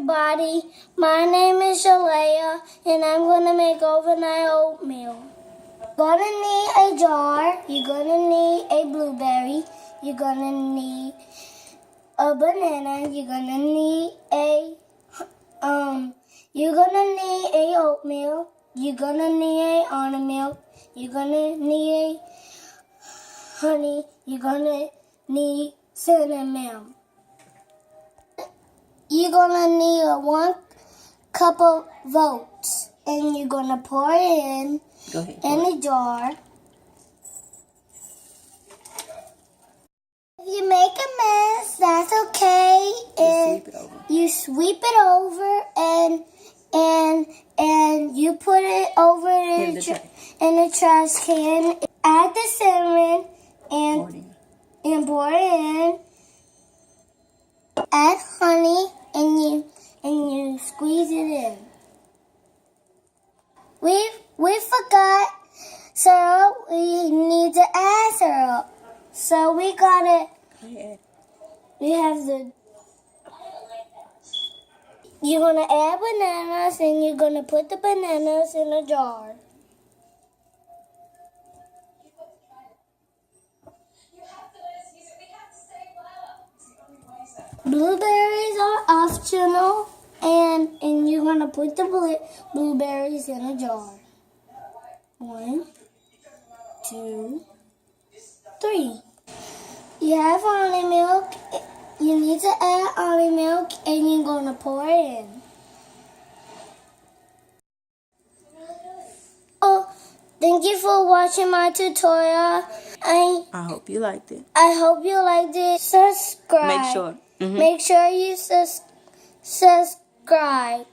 everybody. My name is Shalaya, and I'm gonna make overnight oatmeal. Gonna need a jar. You're gonna need a blueberry. You're gonna need a banana. You're gonna need You're gonna need a oatmeal. You're gonna need a almond milk. You're gonna need a honey. You're gonna need cinnamon. You're gonna need 1 cup of oats, and you're gonna pour it in a jar. If you make a mess, that's okay, and you sweep it over, and you put it over in the trash can. Add the cinnamon and pour it in. Add honey and you squeeze it in. We forgot syrup. We need to add syrup, so we gotta. We have the. You're gonna add bananas, and you're gonna put the bananas in a jar. Blueberries are optional, and you're gonna put the blueberries in a jar. 1, 2, 3. You have almond milk. You need to add almond milk, and you're gonna pour it in. Oh, thank you for watching my tutorial. I hope you liked it. I hope you liked it. Subscribe. Make sure. Make sure you subscribe.